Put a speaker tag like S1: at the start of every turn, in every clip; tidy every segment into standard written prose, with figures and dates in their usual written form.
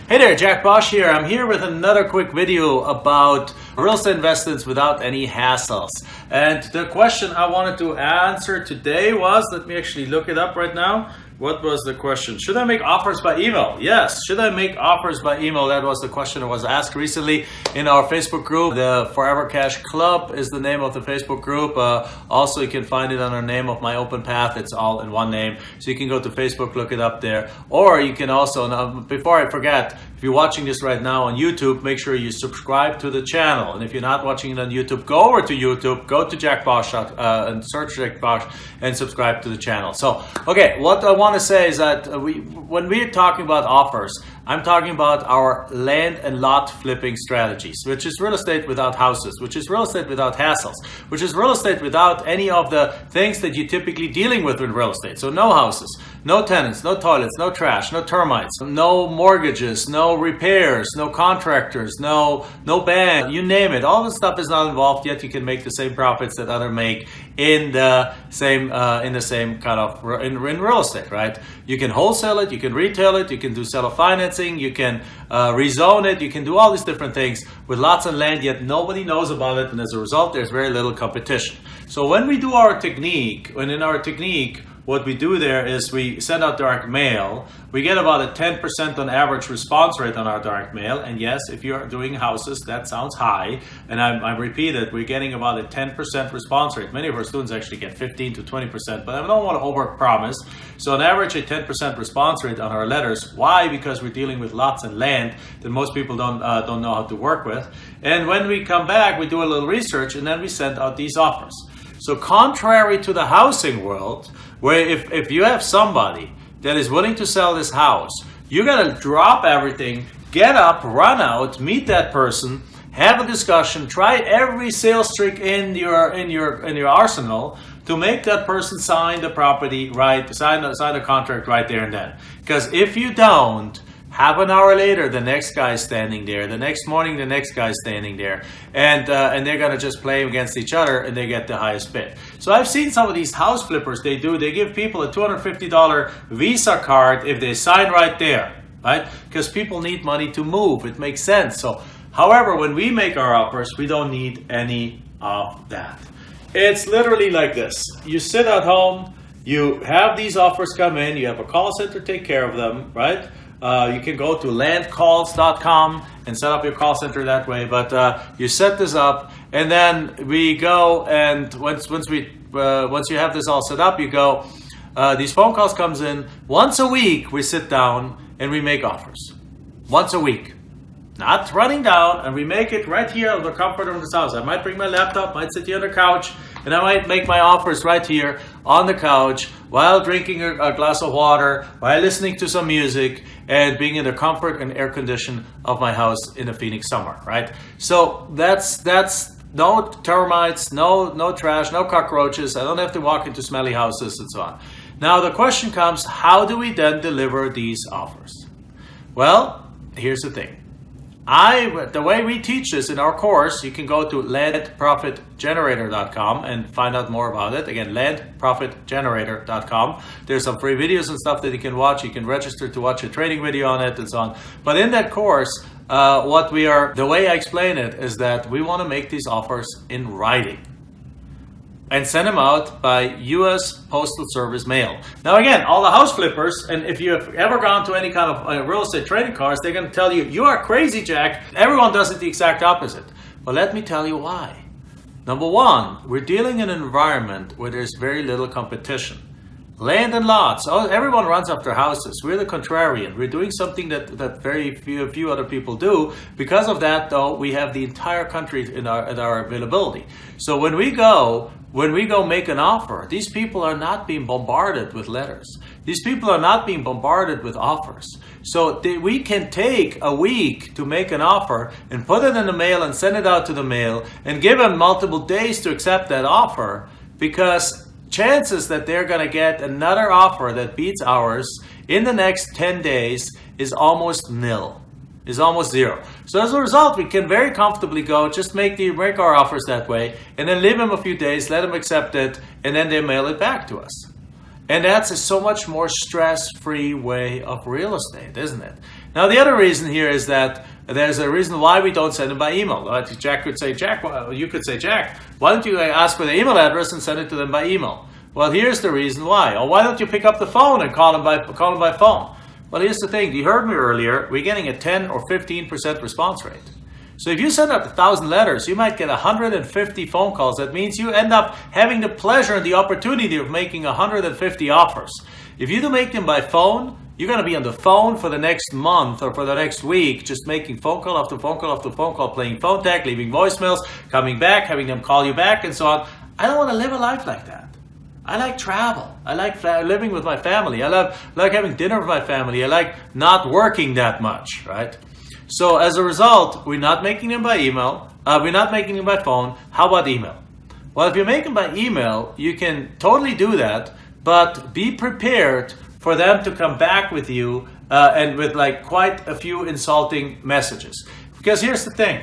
S1: Hey there, Jack Bosch here. I'm here with another quick video about real estate investments without any hassles. And the question I wanted to answer today was, let me actually look it up right now. What was the question? Should I make offers by email? Yes. Should I make offers by email? That was the question that was asked recently in our Facebook group. The Forever Cash Club is the name of the Facebook group. Also, you can find it under the name of my Open Path. It's all in one name. So you can go to Facebook, look it up there. Or you can also, now, before I forget, if you're watching this right now on YouTube, make sure you subscribe to the channel. And if you're not watching it on YouTube, go over to YouTube, go to Jack Bosch and search Jack Bosch and subscribe to the channel. So, okay, what I want to say is that when we're talking about offers, I'm talking about our land and lot flipping strategies, which is real estate without houses, which is real estate without hassles, which is real estate without any of the things that you're typically dealing with in real estate. So no houses, no tenants, no toilets, no trash, no termites, no mortgages, no repairs, no contractors, no bank, you name it. All this stuff is not involved, yet you can make the same profits that others make in the same kind of in real estate, right? You can wholesale it, you can retail it, you can do seller financing, you can rezone it, you can do all these different things with lots of land, yet nobody knows about it, and as a result, there's very little competition. So when we do our technique, what we do there is we send out direct mail. We get about a 10% on average response rate on our direct mail. And yes, if you're doing houses, that sounds high. And I repeat it, we're getting about a 10% response rate. Many of our students actually get 15 to 20%, but I don't want to overpromise. So on average, a 10% response rate on our letters. Why? Because we're dealing with lots of land that most people don't know how to work with. And when we come back, we do a little research, and then we send out these offers. So contrary to the housing world, where if you have somebody that is willing to sell this house, you gotta drop everything, get up, run out, meet that person, have a discussion, try every sales trick in your arsenal to make that person sign the property right, sign the contract right there and then. Because if you don't, half an hour later, the next guy's standing there. The next morning, the next guy's standing there. And they're going to just play against each other, and they get the highest bid. So I've seen some of these house flippers, they give people a $250 Visa card if they sign right there, right? Because people need money to move. It makes sense. So, however, when we make our offers, we don't need any of that. It's literally like this. You sit at home, you have these offers come in, you have a call center take care of them, right? You can go to landcalls.com and set up your call center that way. But you set this up, and then we go, and once you have this all set up, you go. These phone calls comes in once a week. We sit down and we make offers once a week, not running down, and we make it right here in the comfort of this house. I might bring my laptop, might sit here on the couch, and I might make my offers right here on the couch while drinking a glass of water, while listening to some music, and being in the comfort and air condition of my house in the Phoenix summer, right? So that's no termites, no trash, no cockroaches. I don't have to walk into smelly houses and so on. Now the question comes, how do we then deliver these offers? Well, here's the thing. The way we teach this in our course, you can go to landprofitgenerator.com and find out more about it. Again, landprofitgenerator.com. There's some free videos and stuff that you can watch. You can register to watch a training video on it and so on. But in that course, the way I explain it is that we want to make these offers in writing and send them out by U.S. Postal Service mail. Now again, all the house flippers, and if you have ever gone to any kind of real estate trading course, they're going to tell you, you are crazy, Jack. Everyone does it the exact opposite. But let me tell you why. Number one, we're dealing in an environment where there's very little competition. Land and lots. Everyone runs after houses. We're the contrarian. We're doing something that very few other people do. Because of that, though, we have the entire country at our availability. So when we go make an offer, these people are not being bombarded with letters. These people are not being bombarded with offers. So we can take a week to make an offer and put it in the mail and send it out to the mail and give them multiple days to accept that offer, because chances that they're going to get another offer that beats ours in the next 10 days is almost nil, is almost zero. So as a result, we can very comfortably go, just make our offers that way, and then leave them a few days, let them accept it, and then they mail it back to us. And that's a so much more stress-free way of real estate, isn't it? Now, the other reason here is that there's a reason why we don't send them by email. Jack could say, Jack, well, you could say, Jack, why don't you ask for their email address and send it to them by email? Well, here's the reason why. Or why don't you pick up the phone and call them by phone? Well, here's the thing. You heard me earlier. We're getting a 10 or 15% response rate. So if you send out 1,000 letters, you might get 150 phone calls. That means you end up having the pleasure and the opportunity of making 150 offers. If you do make them by phone, you're going to be on the phone for the next month or for the next week, just making phone call after phone call after phone call, playing phone tag, leaving voicemails, coming back, having them call you back, and so on. I don't want to live a life like that. I like travel. I like living with my family. I like having dinner with my family. I like not working that much, right? So as a result, we're not making them by email. We're not making them by phone. How about email? Well, if you make them by email, you can totally do that, but be prepared for them to come back with you and with like quite a few insulting messages. Because here's the thing.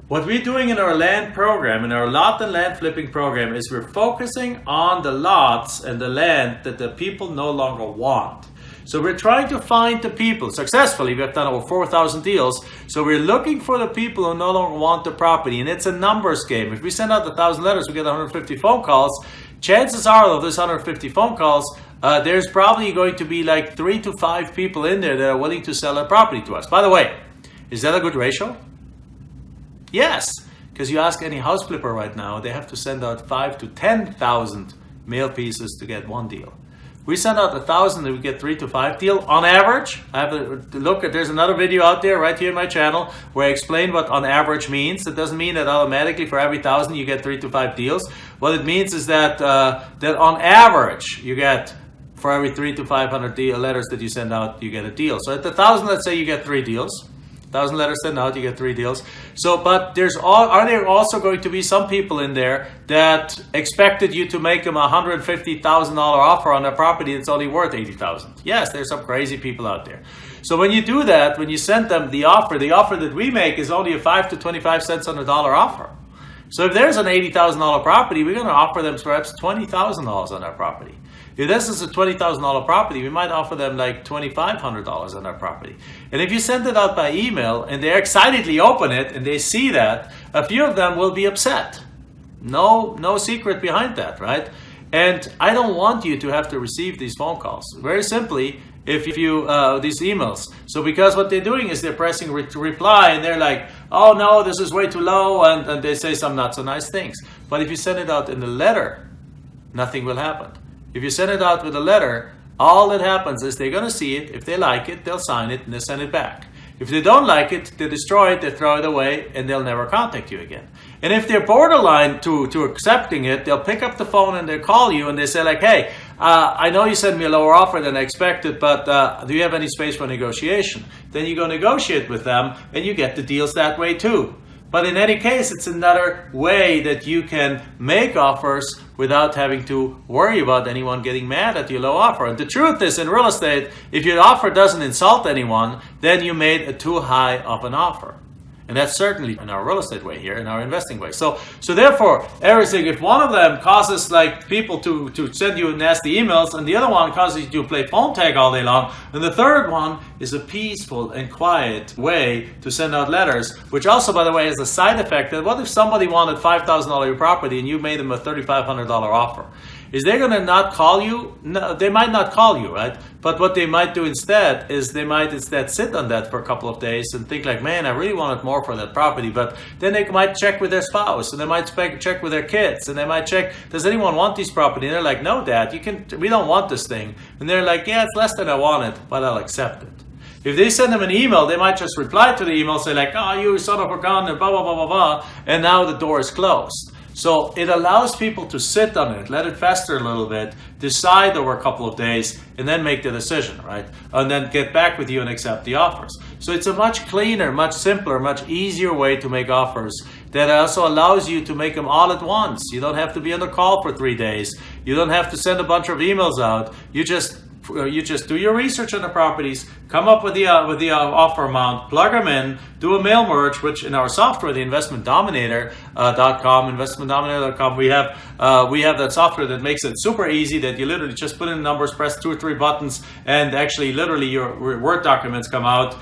S1: What we're doing in our land program, in our lot and land flipping program, is we're focusing on the lots and the land that the people no longer want. So we're trying to find the people. Successfully, we've done over 4,000 deals. So we're looking for the people who no longer want the property. And it's a numbers game. If we send out 1,000 letters, we get 150 phone calls. Chances are of those 150 phone calls, there's probably going to be like 3 to 5 people in there that are willing to sell a property to us. By the way, is that a good ratio? Yes, because you ask any house flipper right now, they have to send out 5,000 to 10,000 mail pieces to get one deal. We send out 1,000 and we get 3 to 5 deal on average. I have to look at, there's another video out there right here in my channel where I explain what on average means. It doesn't mean that automatically for every 1,000 you get 3 to 5 deals. What it means is that that on average you get, for every 300 to 500 letters that you send out, you get a deal. So at 1,000, let's say you get 3 deals. 1,000 letters sent out, you get 3 deals. So, but are there also going to be some people in there that expected you to make them a $150,000 offer on a property that's only worth $80,000? Yes, there's some crazy people out there. So when you do that, when you send them the offer that we make is only a 5 to 25 cents on the dollar offer. So if there's an $80,000 property, we're going to offer them perhaps $20,000 on that property. If this is a $20,000 property, we might offer them like $2,500 on that property. And if you send it out by email and they excitedly open it and they see that, a few of them will be upset. No secret behind that, right? And I don't want you to have to receive these phone calls. Very simply, if you these emails. So because what they're doing is they're pressing reply and they're like, oh no, this is way too low, and they say some not so nice things. But if you send it out in a letter, nothing will happen. If you send it out with a letter, all that happens is they're going to see it. If they like it, they'll sign it and they'll send it back. If they don't like it, they destroy it, they throw it away, and they'll never contact you again. And if they're borderline to accepting it, they'll pick up the phone and they'll call you and they say like, hey, I know you sent me a lower offer than I expected, but do you have any space for negotiation? Then you go negotiate with them and you get the deals that way too. But in any case, it's another way that you can make offers without having to worry about anyone getting mad at your low offer. And the truth is, in real estate, if your offer doesn't insult anyone, then you made a too high of an offer. And that's certainly in our real estate way here, in our investing way. So therefore, everything, if one of them causes like people to send you nasty emails, and the other one causes you to play phone tag all day long, and the third one is a peaceful and quiet way to send out letters, which also, by the way, has a side effect that what if somebody wanted $5,000 your property and you made them a $3,500 offer? Is they going to not call you? No, they might not call you, right? But what they might do instead is they might instead sit on that for a couple of days and think like, man, I really wanted more for that property. But then they might check with their spouse, and they might check with their kids, and they might check, does anyone want this property? And they're like, no, Dad, we don't want this thing. And they're like, yeah, it's less than I wanted, but I'll accept it. If they send them an email, they might just reply to the email, say like, oh, you son of a gun, and blah, blah, blah, blah, blah, and now the door is closed. So it allows people to sit on it, let it fester a little bit, decide over a couple of days, and then make the decision, right? And then get back with you and accept the offers. So it's a much cleaner, much simpler, much easier way to make offers that also allows you to make them all at once. You don't have to be on the call for 3 days. You don't have to send a bunch of emails out. You just you just do your research on the properties, come up with the offer amount, plug them in, do a mail merge, which in our software, the investmentdominator.com, we have that software that makes it super easy, that you literally just put in numbers, press 2 or 3 buttons, and actually literally your Word documents come out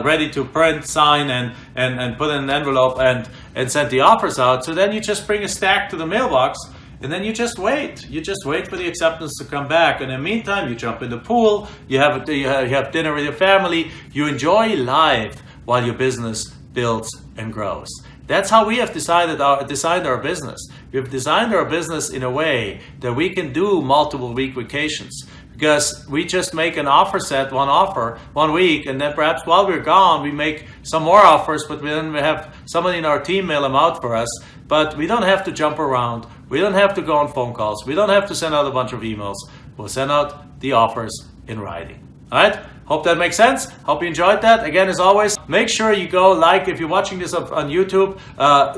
S1: ready to print, sign, and put in an envelope and send the offers out. So then you just bring a stack to the mailbox, and then you just wait. You just wait for the acceptance to come back. And in the meantime, you jump in the pool, you have dinner with your family, you enjoy life while your business builds and grows. That's how we have designed our business. We've designed our business in a way that we can do multiple week vacations, because we just make an offer set, one offer, 1 week, and then perhaps while we're gone, we make some more offers, but then we have somebody in our team mail them out for us. But we don't have to jump around. We don't have to go on phone calls. We don't have to send out a bunch of emails. We'll send out the offers in writing. All right? Hope that makes sense. Hope you enjoyed that. Again, as always, make sure you go like, if you're watching this on YouTube,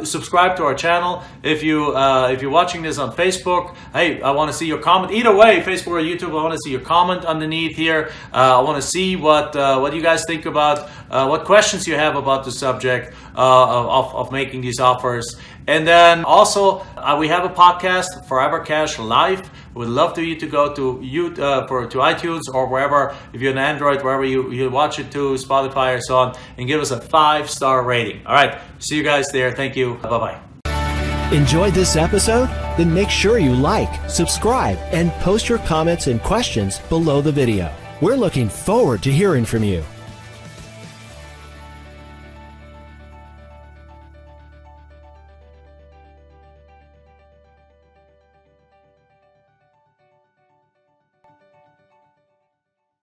S1: subscribe to our channel. If you're watching this on Facebook, hey, I want to see your comment. Either way, Facebook or YouTube, I want to see your comment underneath here. I want to see what you guys think about, what questions you have about the subject of making these offers. And then also, we have a podcast, Forever Cash Live. We'd love for you to go to iTunes or wherever, if you're on Android, wherever you watch it to, Spotify or so on, and give us a 5-star rating. All right, see you guys there. Thank you. Bye-bye.
S2: Enjoyed this episode? Then make sure you like, subscribe, and post your comments and questions below the video. We're looking forward to hearing from you.